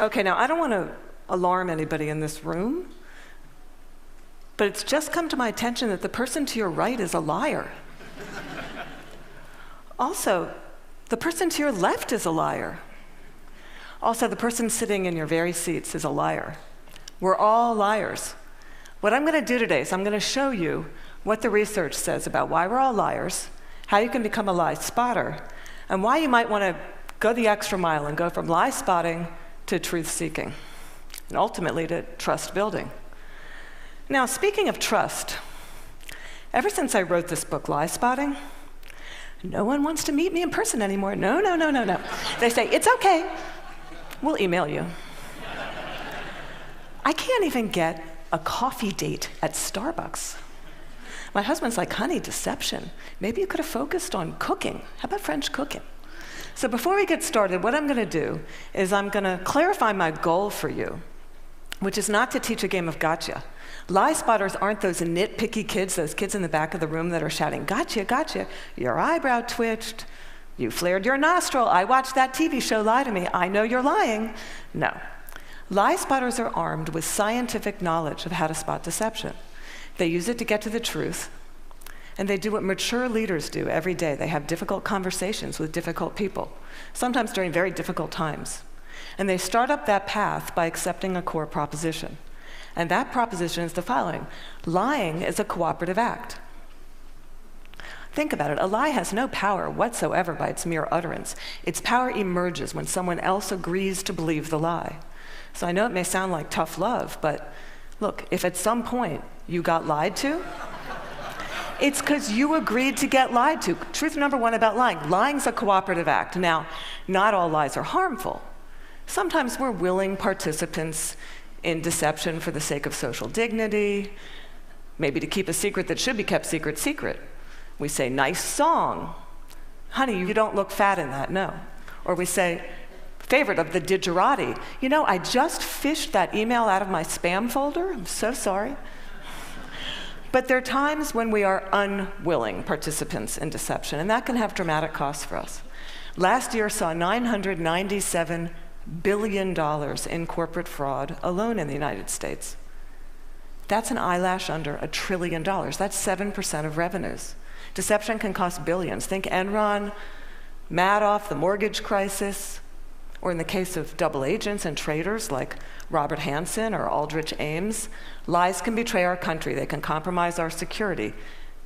Okay, now I don't want to alarm anybody in this room, but it's just come to my attention that the person to your right is a liar. Also, the person to your left is a liar. Also, the person sitting in your very seats is a liar. We're all liars. What I'm going to do today is I'm going to show you what the research says about why we're all liars, how you can become a lie spotter, and why you might want to go the extra mile and go from lie spotting to truth seeking, and ultimately to trust building. Now, speaking of trust, ever since I wrote this book, Lie Spotting, no one wants to meet me in person anymore. No. They say, it's okay, we'll email you. I can't even get a coffee date at Starbucks. My husband's like, honey, deception. Maybe you could have focused on cooking. How about French cooking? So before we get started, what I'm going to do is I'm going to clarify my goal for you, which is not to teach a game of gotcha. Lie spotters aren't those nitpicky kids, those kids in the back of the room that are shouting, gotcha, gotcha. Your eyebrow twitched. You flared your nostril. I watched that TV show, Lie to Me. I know you're lying. No. Lie spotters are armed with scientific knowledge of how to spot deception. They use it to get to the truth, and they do what mature leaders do every day. They have difficult conversations with difficult people, sometimes during very difficult times. And they start up that path by accepting a core proposition. And that proposition is the following: lying is a cooperative act. Think about it. A lie has no power whatsoever by its mere utterance. Its power emerges when someone else agrees to believe the lie. So I know it may sound like tough love, but look, if at some point you got lied to, it's because you agreed to get lied to. Truth number one about lying: lying's a cooperative act. Now, not all lies are harmful. Sometimes we're willing participants in deception for the sake of social dignity, maybe to keep a secret that should be kept secret. We say, nice song. Honey, you don't look fat in that, no. Or we say, favorite of the digerati. You know, I just fished that email out of my spam folder. I'm so sorry. But there are times when we are unwilling participants in deception, and that can have dramatic costs for us. Last year saw $997 billion in corporate fraud alone in the United States. That's an eyelash under $1 trillion. That's 7% of revenues. Deception can cost billions. Think Enron, Madoff, the mortgage crisis, or in the case of double agents and traitors like Robert Hansen or Aldrich Ames, lies can betray our country. They can compromise our security.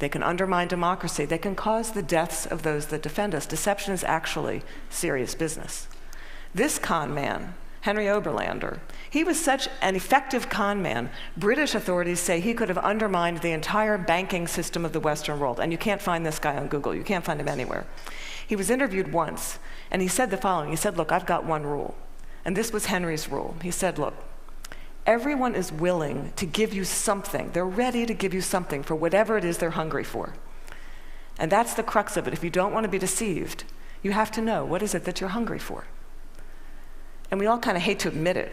They can undermine democracy. They can cause the deaths of those that defend us. Deception is actually serious business. This con man, Henry Oberlander, he was such an effective con man, British authorities say he could have undermined the entire banking system of the Western world. And you can't find this guy on Google. You can't find him anywhere. He was interviewed once, and he said the following. He said, look, I've got one rule. And this was Henry's rule. He said, look, everyone is willing to give you something. They're ready to give you something for whatever it is they're hungry for. And that's the crux of it. If you don't want to be deceived, you have to know, what is it that you're hungry for? And we all kind of hate to admit it.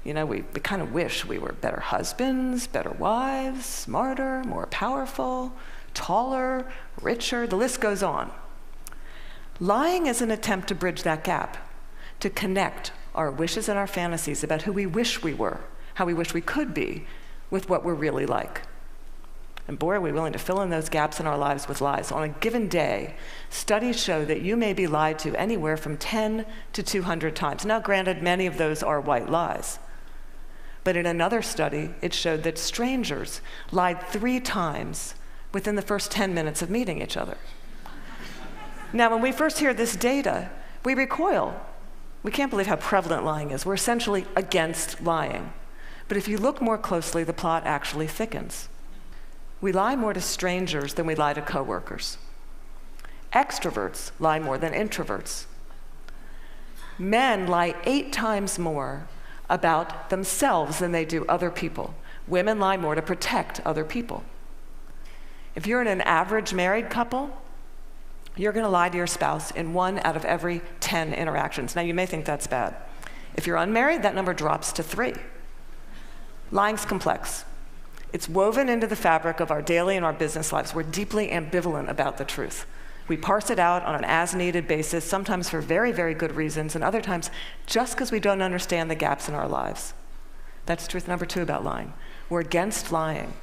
You know, we kind of wish we were better husbands, better wives, smarter, more powerful, taller, richer, the list goes on. Lying is an attempt to bridge that gap, to connect our wishes and our fantasies about who we wish we were, how we wish we could be, with what we're really like. And boy, are we willing to fill in those gaps in our lives with lies. On a given day, studies show that you may be lied to anywhere from 10 to 200 times. Now, granted, many of those are white lies. But in another study, it showed that strangers lied 3 times within the first 10 minutes of meeting each other. Now, when we first hear this data, we recoil. We can't believe how prevalent lying is. We're essentially against lying. But if you look more closely, the plot actually thickens. We lie more to strangers than we lie to coworkers. Extroverts lie more than introverts. Men lie 8 times more about themselves than they do other people. Women lie more to protect other people. If you're in an average married couple, you're going to lie to your spouse in 1 out of every 10 interactions. Now, you may think that's bad. If you're unmarried, that number drops to 3. Lying's complex. It's woven into the fabric of our daily and our business lives. We're deeply ambivalent about the truth. We parse it out on an as-needed basis, sometimes for very, very good reasons, and other times just because we don't understand the gaps in our lives. That's truth number 2 about lying. We're against lying,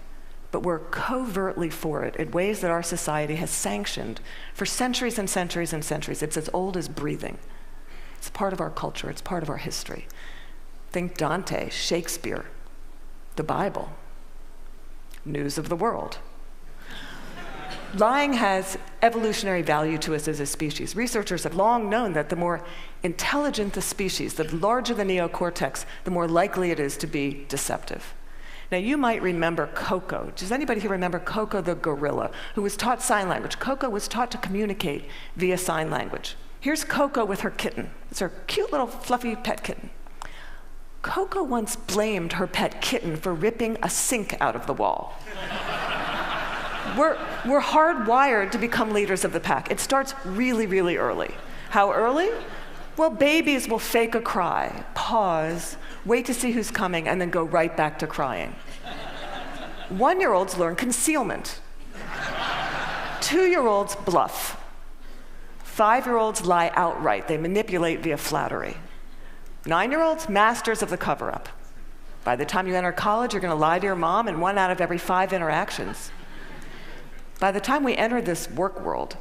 but we're covertly for it in ways that our society has sanctioned for centuries and centuries and centuries. It's as old as breathing. It's part of our culture. It's part of our history. Think Dante, Shakespeare, the Bible, news of the world. Lying has evolutionary value to us as a species. Researchers have long known that the more intelligent the species, the larger the neocortex, the more likely it is to be deceptive. Now, you might remember Coco. Does anybody here remember Coco the gorilla, who was taught sign language? Coco was taught to communicate via sign language. Here's Coco with her kitten. It's her cute little fluffy pet kitten. Coco once blamed her pet kitten for ripping a sink out of the wall. We're hardwired to become leaders of the pack. It starts really, really early. How early? Well, babies will fake a cry, pause, wait to see who's coming, and then go right back to crying. 1-year-olds learn concealment. 2-year-olds bluff. 5-year-olds lie outright. They manipulate via flattery. 9-year-olds, masters of the cover-up. By the time you enter college, you're going to lie to your mom in 1 out of every 5 interactions. By the time we enter this work world,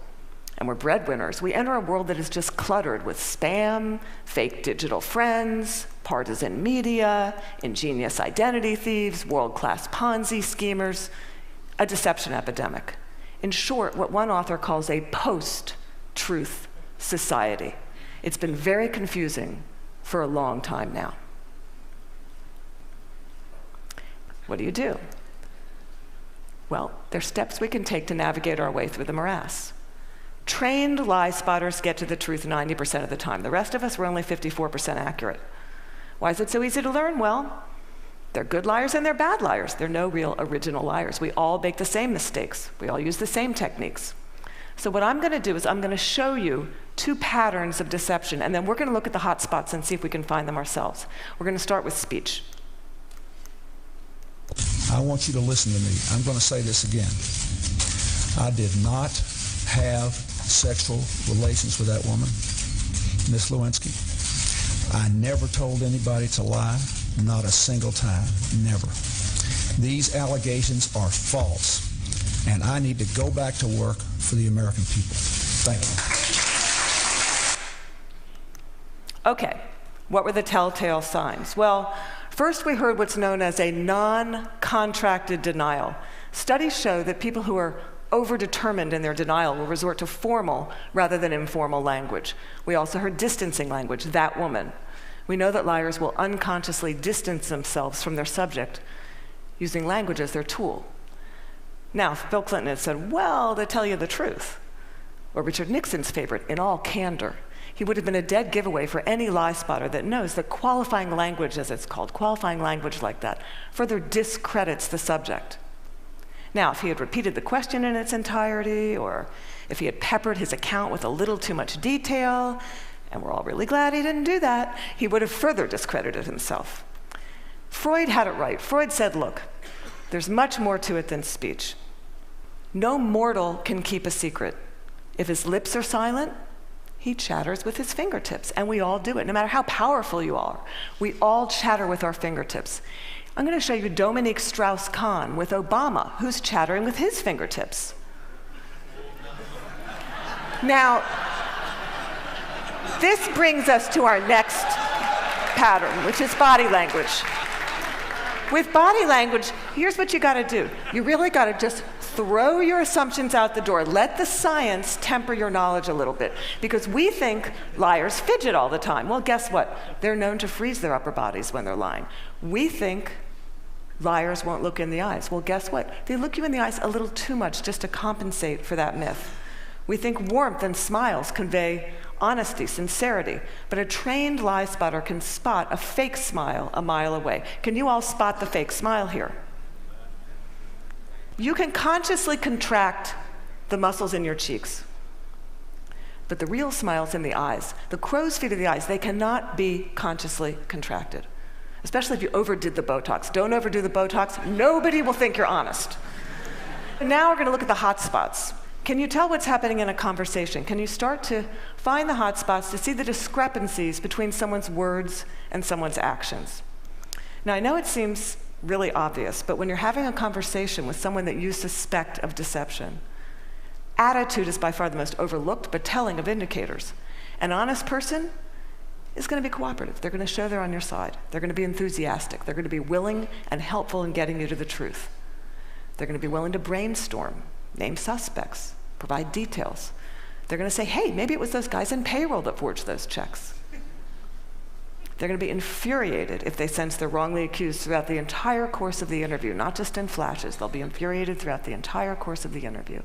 and we're breadwinners, we enter a world that is just cluttered with spam, fake digital friends, partisan media, ingenious identity thieves, world-class Ponzi schemers, a deception epidemic. In short, what one author calls a post-truth society. It's been very confusing for a long time now. What do you do? Well, there's steps we can take to navigate our way through the morass. Trained lie spotters get to the truth 90% of the time. The rest of us, we're only 54% accurate. Why is it so easy to learn? Well, they're good liars and they're bad liars. They're no real original liars. We all make the same mistakes. We all use the same techniques. So what I'm going to do is I'm going to show you 2 patterns of deception, and then we're going to look at the hot spots and see if we can find them ourselves. We're going to start with speech. I want you to listen to me. I'm going to say this again. I did not have sexual relations with that woman, Miss Lewinsky. I never told anybody to lie, not a single time, never. These allegations are false, and I need to go back to work for the American people. Thank you. Okay, what were the telltale signs? Well, first we heard what's known as a non-contracted denial. Studies show that people who are overdetermined in their denial will resort to formal rather than informal language. We also heard distancing language, that woman. We know that liars will unconsciously distance themselves from their subject using language as their tool. Now, if Bill Clinton had said, well, to tell you the truth, or Richard Nixon's favorite, in all candor, he would have been a dead giveaway for any lie spotter that knows that qualifying language, as it's called, qualifying language like that, further discredits the subject. Now, if he had repeated the question in its entirety, or if he had peppered his account with a little too much detail, and we're all really glad he didn't do that, he would have further discredited himself. Freud had it right. Freud said, look, there's much more to it than speech. No mortal can keep a secret. If his lips are silent, he chatters with his fingertips, and we all do it. No matter how powerful you are, we all chatter with our fingertips. I'm going to show you Dominique Strauss-Kahn with Obama, who's chattering with his fingertips. Now, this brings us to our next pattern, which is body language. With body language, here's what you got to do. You really got to just throw your assumptions out the door. Let the science temper your knowledge a little bit. Because we think liars fidget all the time. Well, guess what? They're known to freeze their upper bodies when they're lying. We think liars won't look in the eyes. Well, guess what? They look you in the eyes a little too much just to compensate for that myth. We think warmth and smiles convey honesty, sincerity, but a trained lie spotter can spot a fake smile a mile away. Can you all spot the fake smile here? You can consciously contract the muscles in your cheeks, but the real smile's in the eyes. The crow's feet of the eyes, they cannot be consciously contracted, especially if you overdid the Botox. Don't overdo the Botox. Nobody will think you're honest. Now we're going to look at the hot spots. Can you tell what's happening in a conversation? Can you start to find the hot spots, to see the discrepancies between someone's words and someone's actions? Now, I know it seems really obvious, but when you're having a conversation with someone that you suspect of deception, attitude is by far the most overlooked but telling of indicators. An honest person is going to be cooperative. They're going to show they're on your side. They're going to be enthusiastic. They're going to be willing and helpful in getting you to the truth. They're going to be willing to brainstorm, name suspects, provide details. They're going to say, hey, maybe it was those guys in payroll that forged those checks. They're going to be infuriated if they sense they're wrongly accused throughout the entire course of the interview, not just in flashes. They'll be infuriated throughout the entire course of the interview.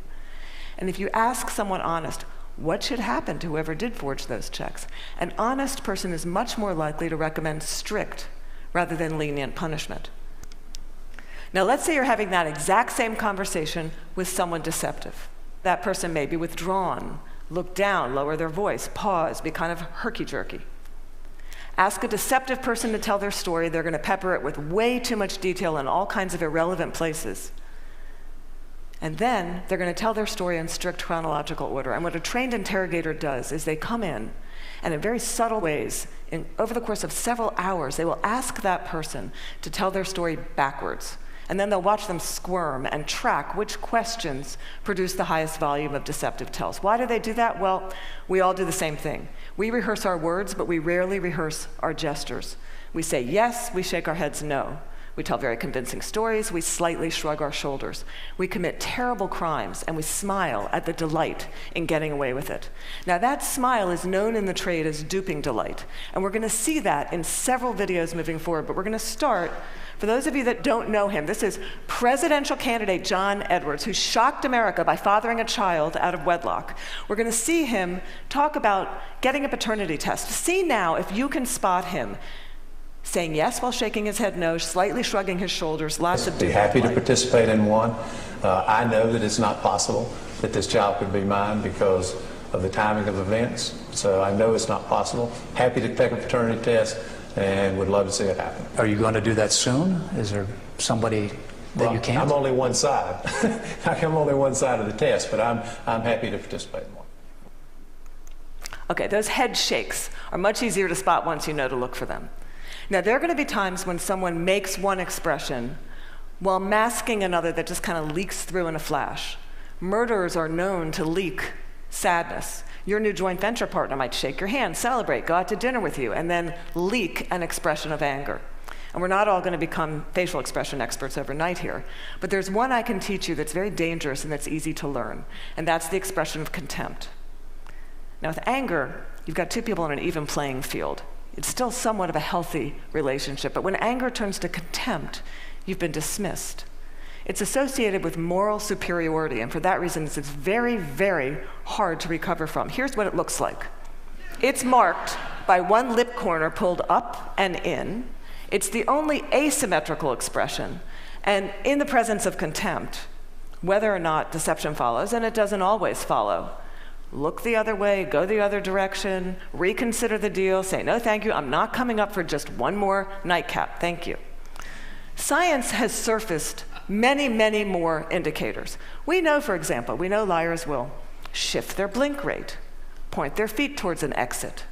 And if you ask someone honest, what should happen to whoever did forge those checks? An honest person is much more likely to recommend strict rather than lenient punishment. Now, let's say you're having that exact same conversation with someone deceptive. That person may be withdrawn, look down, lower their voice, pause, be kind of herky-jerky. Ask a deceptive person to tell their story. They're going to pepper it with way too much detail in all kinds of irrelevant places. And then they're going to tell their story in strict chronological order. And what a trained interrogator does is they come in, and in very subtle ways, over the course of several hours, they will ask that person to tell their story backwards. And then they'll watch them squirm and track which questions produce the highest volume of deceptive tells. Why do they do that? Well, we all do the same thing. We rehearse our words, but we rarely rehearse our gestures. We say yes, we shake our heads no. We tell very convincing stories, we slightly shrug our shoulders. We commit terrible crimes, and we smile at the delight in getting away with it. Now, that smile is known in the trade as duping delight, and we're going to see that in several videos moving forward, but we're going to start, for those of you that don't know him, this is presidential candidate John Edwards, who shocked America by fathering a child out of wedlock. We're going to see him talk about getting a paternity test. See now if you can spot him saying yes while shaking his head no, slightly shrugging his shoulders, lots of be happy to participate in one. I know that it's not possible that this child could be mine because of the timing of events, so I know it's not possible. Happy to take a paternity test and would love to see it happen. Are you going to do that soon? Is there somebody that you can't? I'm only one side. I'm only one side of the test, but I'm happy to participate in one. Okay, those head shakes are much easier to spot once you know to look for them. Now, there are going to be times when someone makes one expression while masking another that just kind of leaks through in a flash. Murderers are known to leak sadness. Your new joint venture partner might shake your hand, celebrate, go out to dinner with you, and then leak an expression of anger. And we're not all going to become facial expression experts overnight here, but there's one I can teach you that's very dangerous and that's easy to learn, and that's the expression of contempt. Now, with anger, you've got two people on an even playing field. It's still somewhat of a healthy relationship, but when anger turns to contempt, you've been dismissed. It's associated with moral superiority, and for that reason, it's very, very hard to recover from. Here's what it looks like. It's marked by one lip corner pulled up and in. It's the only asymmetrical expression, and in the presence of contempt, whether or not deception follows, and it doesn't always follow, look the other way, go the other direction, reconsider the deal, say, no, thank you, I'm not coming up for just one more nightcap, thank you. Science has surfaced many, many more indicators. We know, for example, liars will shift their blink rate, point their feet towards an exit.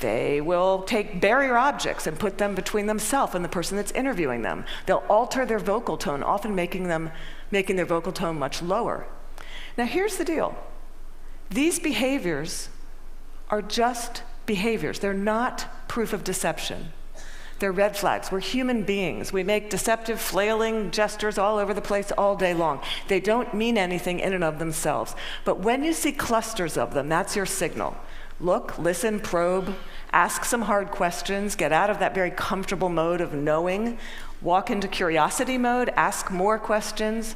They will take barrier objects and put them between themselves and the person that's interviewing them. They'll alter their vocal tone, often making their vocal tone much lower. Now, here's the deal. These behaviors are just behaviors. They're not proof of deception. They're red flags. We're human beings. We make deceptive, flailing gestures all over the place all day long. They don't mean anything in and of themselves. But when you see clusters of them, that's your signal. Look, listen, probe, ask some hard questions, get out of that very comfortable mode of knowing, walk into curiosity mode, ask more questions.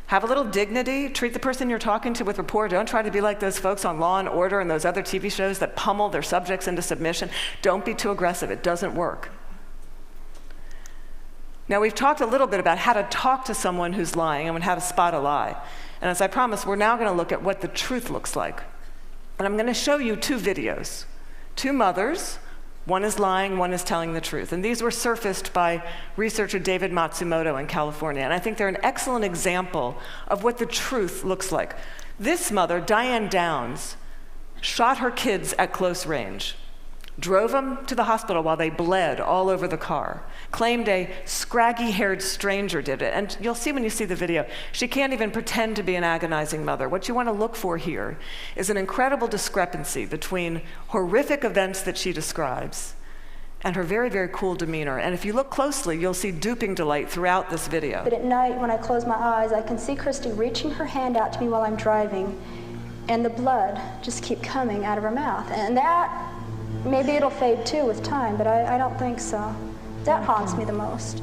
Have a little dignity. Treat the person you're talking to with rapport. Don't try to be like those folks on Law and Order and those other TV shows that pummel their subjects into submission. Don't be too aggressive. It doesn't work. Now, we've talked a little bit about how to talk to someone who's lying and how to spot a lie. And as I promised, we're now going to look at what the truth looks like. And I'm going to show you two videos. Two mothers, One is lying, one is telling the truth. And these were surfaced by researcher David Matsumoto in California. And I think they're an excellent example of what the truth looks like. This mother, Diane Downs, shot her kids at close range, drove them to the hospital while they bled all over the car, claimed a scraggy-haired stranger did it. And you'll see when you see the video, she can't even pretend to be an agonizing mother. What you want to look for here is an incredible discrepancy between horrific events that she describes and her very, very cool demeanor. And if you look closely, you'll see duping delight throughout this video. But at night, when I close my eyes, I can see Christy reaching her hand out to me while I'm driving, and the blood just keep coming out of her mouth. And that, maybe it'll fade too with time, but I don't think so. That haunts me the most.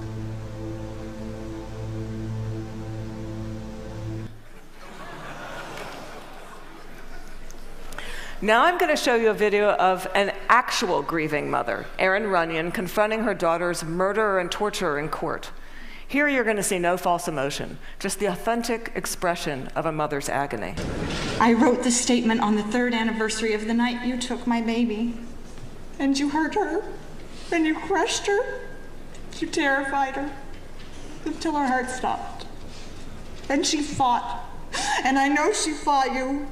Now I'm going to show you a video of an actual grieving mother, Erin Runyon, confronting her daughter's murderer and torturer in court. Here you're going to see no false emotion, just the authentic expression of a mother's agony. I wrote this statement on the 3rd anniversary of the night you took my baby. And you hurt her, and you crushed her, you terrified her, until her heart stopped. And she fought, and I know she fought you.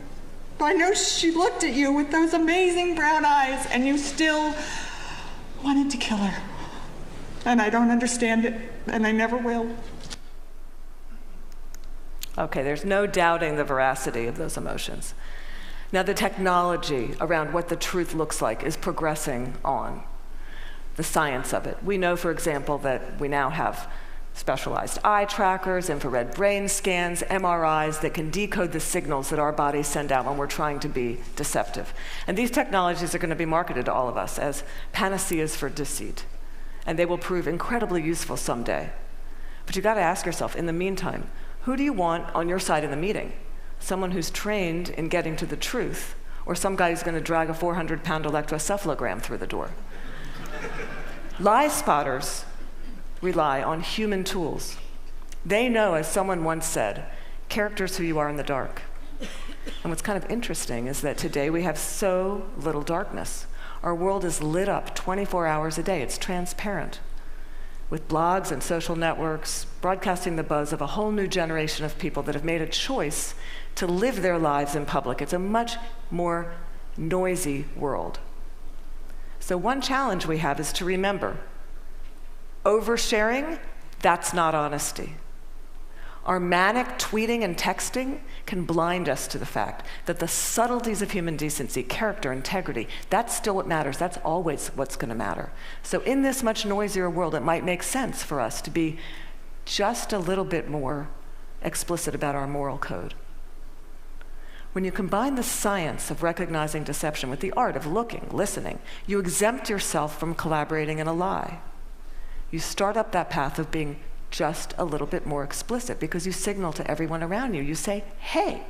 I know she looked at you with those amazing brown eyes, and you still wanted to kill her. And I don't understand it, and I never will. Okay, there's no doubting the veracity of those emotions. Now, the technology around what the truth looks like is progressing on, the science of it. We know, for example, that we now have specialized eye trackers, infrared brain scans, MRIs that can decode the signals that our bodies send out when we're trying to be deceptive. And these technologies are going to be marketed to all of us as panaceas for deceit. And they will prove incredibly useful someday. But you've got to ask yourself, in the meantime, who do you want on your side in the meeting? Someone who's trained in getting to the truth, or some guy who's going to drag a 400-pound electroencephalogram through the door? Lie spotters rely on human tools. They know, as someone once said, character's who you are in the dark. And what's kind of interesting is that today we have so little darkness. Our world is lit up 24 hours a day. It's transparent, with blogs and social networks broadcasting the buzz of a whole new generation of people that have made a choice to live their lives in public. It's a much more noisy world. So one challenge we have is to remember, oversharing, that's not honesty. Our manic tweeting and texting can blind us to the fact that the subtleties of human decency, character, integrity, that's still what matters. That's always what's going to matter. So in this much noisier world, it might make sense for us to be just a little bit more explicit about our moral code. When you combine the science of recognizing deception with the art of looking, listening, you exempt yourself from collaborating in a lie. You start up that path of being just a little bit more explicit because you signal to everyone around you. You say, hey,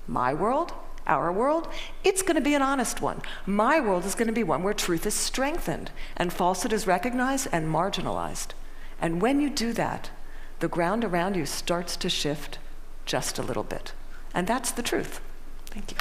my world, our world, it's going to be an honest one. My world is going to be one where truth is strengthened and falsehood is recognized and marginalized. And when you do that, the ground around you starts to shift just a little bit. And that's the truth. Thank you.